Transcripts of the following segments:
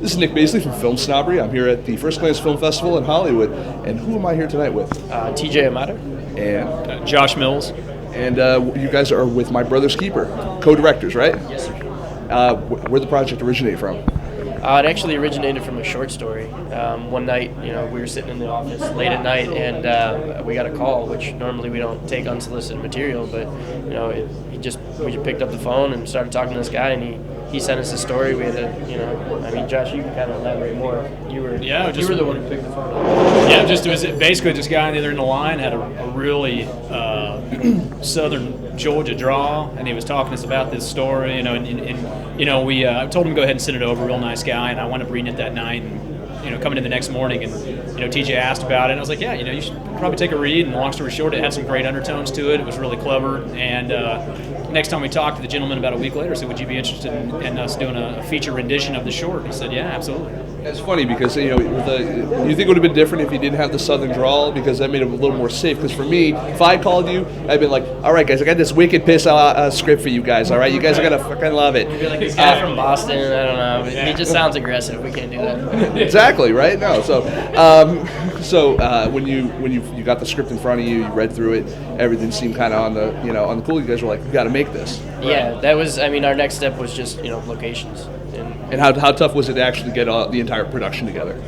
This is Nic Baisley from FilmSnobbery. I'm here at the FirstGlance Film Festival in Hollywood. And who am I here tonight with? TJ Amato. And? Josh Mills. And you guys are with My Brother's Keeper, co-directors, right? Yes, sir. Where'd the project originate from? It actually originated from a short story. One night, we were sitting in the office late at night, and we got a call, which normally we don't take unsolicited material, but we just picked up the phone and started talking to this guy, and he sent us a story. We had to, Josh, you can kind of elaborate more. You were the one who picked the phone up. Yeah, it was basically this guy on the other end of the line had a really southern Georgia drawl, and he was talking to us about this story, we I told him to go ahead and send it over. Real nice guy, and I wound up reading it that night, and coming in the next morning, and TJ asked about it, and I was like, yeah, you should probably take a read. And long story short, it had some great undertones to it. It was really clever, and next time we talked to the gentleman about a week later, said, would you be interested in us doing a feature rendition of the short? He said, yeah, absolutely. It's funny because you think it would have been different if you didn't have the southern drawl, because that made it a little more safe. Because for me, if I called you, I'd been like, all right, guys, I got this wicked piss script for you guys. All right, you guys are gonna fucking love it. You'd be like, this guy from Boston, I don't know. He just sounds aggressive. We can't do that. Exactly, right? No, so when you got the script in front of you, you read through it, everything seemed kind of on the cool. You guys were like, we got to make this. Yeah, that was. Our next step was just locations. And how tough was it to actually get the entire production together?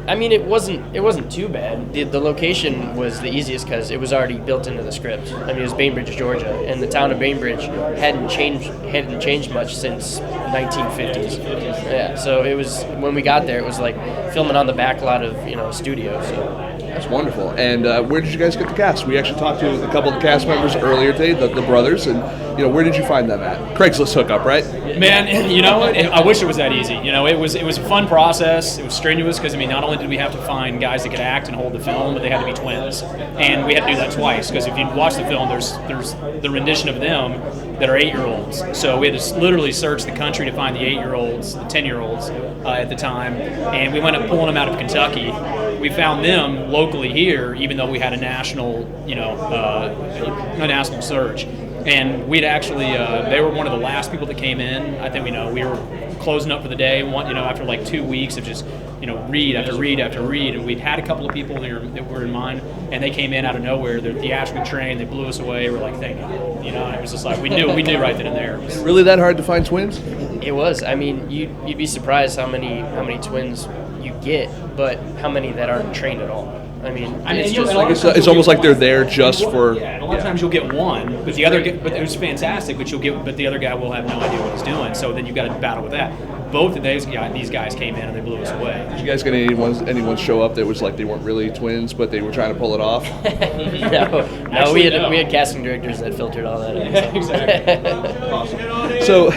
It wasn't too bad. The location was the easiest because it was already built into the script. It was Bainbridge, Georgia, and the town of Bainbridge hadn't changed much since 1950s. Yeah, so it was, when we got there, it was like filming on the back lot of a studio. So. That's wonderful. And where did you guys get the cast? We actually talked to a couple of the cast members earlier today, the brothers, and where did you find them at? Craigslist hookup, right? Man, you know what? I wish it was that easy. It was a fun process. It was strenuous because not only did we have to find guys that could act and hold the film, but they had to be twins, and we had to do that twice because if you watch the film, there's the rendition of them that are 8-year-olds. So we had to literally search the country to find the 8-year-olds, the 10-year-olds at the time, and we went up pulling them out of Kentucky. We found them locally here, even though we had a national, a national search. And we'd actually, they were one of the last people that came in. I think we were closing up for the day. After like 2 weeks of just, read after read after read, and we'd had a couple of people that were in mind, and they came in out of nowhere. They're theatrically trained. They blew us away. We're like, thank you. And it was just like we knew right then and there. Really that hard to find twins? It was. You'd be surprised how many twins you get, but how many that aren't trained at all. It's almost like they're there just for. Yeah, and a lot of times you'll get one, but it was fantastic. But the other guy will have no idea what he's doing. So then you've got to battle with that. Both of these guys came in and they blew us away. Did you guys get anyone show up that was like they weren't really twins, but they were trying to pull it off? No. We had casting directors that filtered all that out. Exactly. Awesome. So.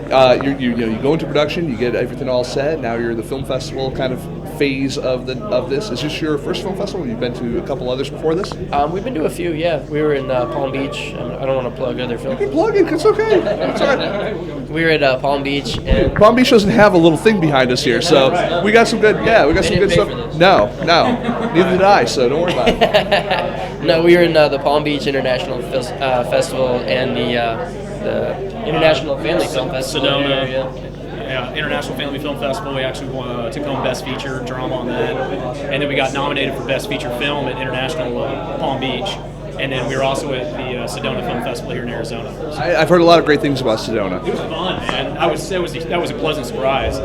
You go into production, you get everything all set. Now you're in the film festival kind of phase of this. Is this your first film festival? You've been to a couple others before this? We've been to a few. Yeah, we were in Palm Beach. I don't want to plug other films. You can plug it. It's okay. It's all right. We were at Palm Beach. And Palm Beach doesn't have a little thing behind us here, so we got some good. Yeah, we got some good stuff. No, neither did I. So don't worry about it. No, we were in the Palm Beach International Festival and the International Family Film Festival. Sedona. Yeah, International Family Film Festival. We actually took home Best Feature Drama on that, and then we got nominated for Best Feature Film at International Palm Beach, and then we were also at the Sedona Film Festival here in Arizona. I've heard a lot of great things about Sedona. It was fun, man. That was a pleasant surprise.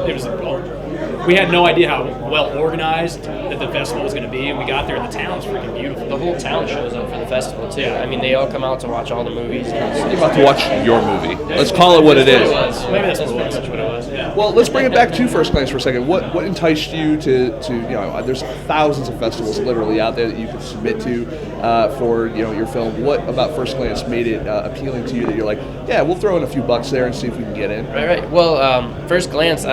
We had no idea how well organized that the festival was going to be, and we got there and the town was freaking beautiful. The whole town shows up for the festival too. They all come out to watch all the movies. You're about to watch your movie. Let's call it what it is. Maybe that's pretty much what it was. Yeah. Well, let's bring it back to FirstGlance for a second. What enticed you to there's thousands of festivals literally out there that you could submit to for your film. What about FirstGlance made it appealing to you that you're like, yeah, we'll throw in a few bucks there and see if we can get in? Right. Well, FirstGlance,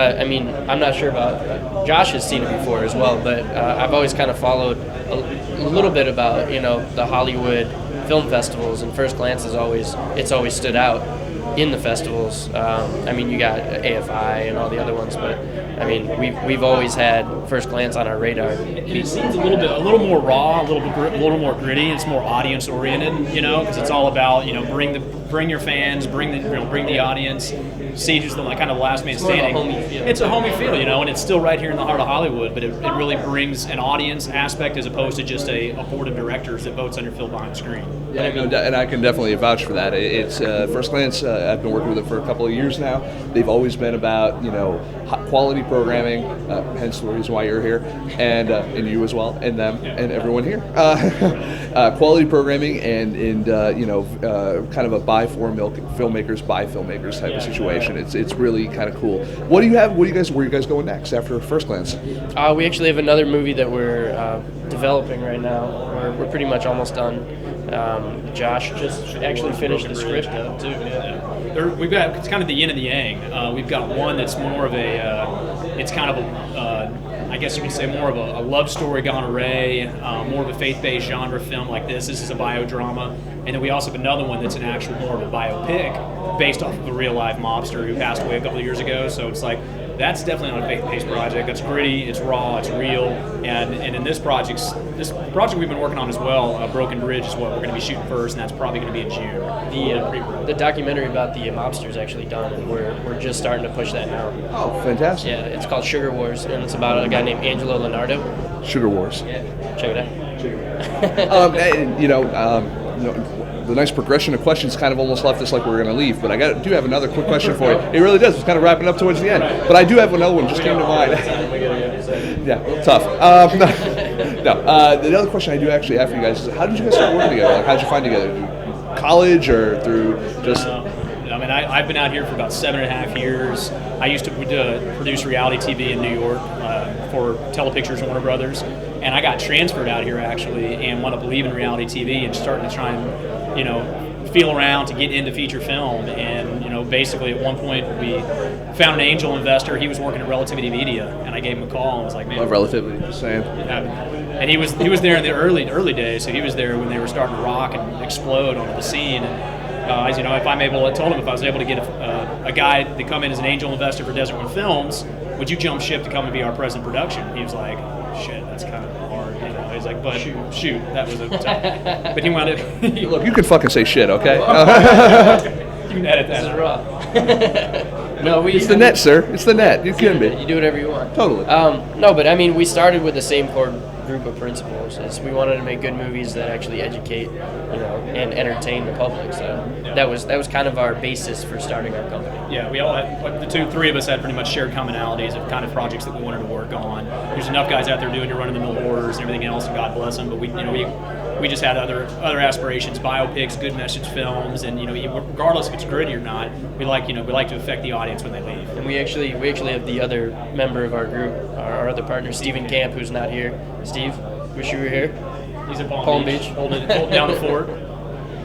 I'm not sure about Josh has seen it before as well, but I've always kind of followed a little bit about the Hollywood film festivals, and FirstGlance it's always stood out. in the festivals. I mean, you got AFI and all the other ones, but I mean, we've always had First Glance on our radar. And it seems a little more raw, a little more gritty. It's more audience oriented, you know, because it's all about, you know, bring your fans, bring the audience, see who's the kind of last man standing. It's a homey feel, you know, and it's still right here in the heart of Hollywood, but it really brings an audience aspect as opposed to just a board of directors that votes on your film behind the screen. Yeah, and I can definitely vouch for that. It's First Glance. I've been working with it for a couple of years now. They've always been about, you know, quality programming, hence the reason why you're here, and you as well, and them, and everyone here. Quality programming and you know, kind of a buy for filmmakers by filmmakers type of situation. It's really kind of cool. What do you have? Where are you guys going next after First Glance? We actually have another movie that we're developing right now. We're pretty much almost done. Josh just actually finished the script up too. Yeah. We've got, it's kind of the yin and the yang. We've got one that's more of it's kind of I guess you could say more of a love story gone awry, more of a faith-based genre film like this. This is a biodrama. And then we also have another one that's an actual more of a biopic based off of a real-life mobster who passed away a couple of years ago. So it's like, that's definitely not a faith-based project. It's gritty, it's raw, it's real, and in this project we've been working on as well, Broken Bridge is what we're going to be shooting first, and that's probably going to be in June. The documentary about the mobster is actually done, and we're just starting to push that now. Oh, fantastic! Yeah, it's called Sugar Wars, and it's about a guy named Angelo Leonardo. Sugar Wars. Yeah, check it out. And, you know, the nice progression of questions kind of almost left us like we were going to leave, but I do have another quick question for you. It really does. It's kind of wrapping up towards the end, but I do have another one just came to mind. Yeah, tough. The other question I do actually have for you guys is, how did you guys start working together? Like, how did you find together? College or through just? I mean, I've been out here for about 7.5 years. I used to produce reality TV in New York for Telepictures Warner Brothers, and I got transferred out here actually, and wound up leaving reality TV and starting to try and, you know, feel around to get into feature film. And, you know, basically at one point we found an angel investor. He was working at Relativity Media, and I gave him a call and was like, man, love Relativity, just saying. And he was there in the early days, so he was there when they were starting to rock and explode onto the scene. And, you know, I told him if I was able to get a guy to come in as an angel investor for Desert One Films, would you jump ship to come and be our president of production? He was like, shit, that's kind of hard, you know. He's like, but shoot, that was a tough. But he wound up. Look, you can fucking say shit, okay? You can edit that. This is raw. No, it's the net, sir. It's the net. You can be. You do whatever you want. Totally. No, but I mean, we started with the same core group of principles. Is we wanted to make good movies that actually educate, you know, and entertain the public. So that was kind of our basis for starting our company. Yeah, we all had, like, three of us had pretty much shared commonalities of kind of projects that we wanted to work on. There's enough guys out there doing your run-of-the-mill horrors and everything else, and God bless them. But we just had other aspirations, biopics, good message films, and, you know, regardless if it's gritty or not, we like to affect the audience when they leave. And we actually have the other member of our group, our other partner, Stephen Camp, who's not here. Steve, wish you were here. He's at Palm Beach. holding down the fort.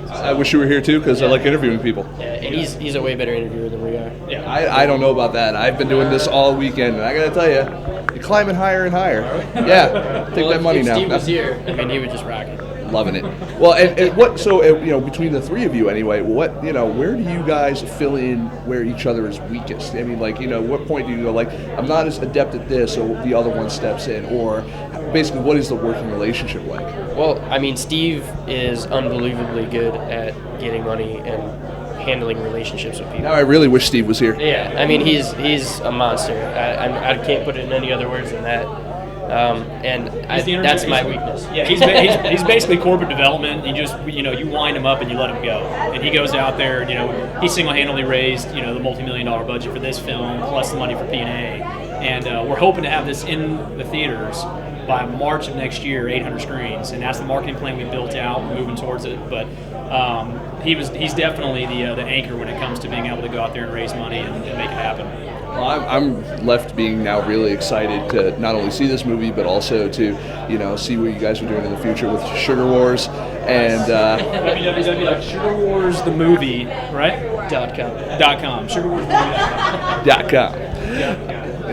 I wish you were here too, because I like interviewing people. Yeah, and he's a way better interviewer than we are. Yeah, I don't know about that. I've been doing this all weekend, and I gotta tell you, you're climbing higher and higher. Yeah, take that money if now. Steve was here, I mean, he would just rock it. Loving it. Well, and what? So, you know, between the three of you, anyway, what, you know, where do you guys fill in where each other is weakest? I mean, like, you know, what point do you go, like, I'm not as adept at this, so the other one steps in, or basically, what is the working relationship like? Well, I mean, Steve is unbelievably good at getting money and handling relationships with people. Now I really wish Steve was here. Yeah, I mean, he's a monster. I can't put it in any other words than that. That's my weakness. Yeah, he's basically corporate development. You wind him up and you let him go, and he goes out there. And, you know, he single-handedly raised, you know, the multi-million-dollar budget for this film plus the money for P&A, and we're hoping to have this in the theaters by March of next year, 800 screens, and that's the marketing plan we built out, moving towards it. But he's definitely the anchor when it comes to being able to go out there and raise money and make it happen. Well, I'm left being now really excited to not only see this movie, but also to, you know, see what you guys are doing in the future with Sugar Wars and www.sugarwarsthemovie, right? .com. .com. Sugarwarsthemovie.com. .com.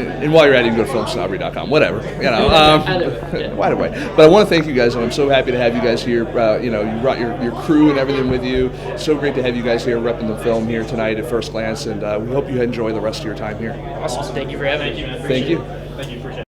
and while you're at it, you can go to FilmSnobbery.com, whatever, you know. Why do I? But I want to thank you guys, and I'm so happy to have you guys here. You know, you brought your crew and everything with you. So great to have you guys here repping the film here tonight at First Glance, and we hope you enjoy the rest of your time here. Awesome. Thank you for having me. Thank you. Thank you. Appreciate it.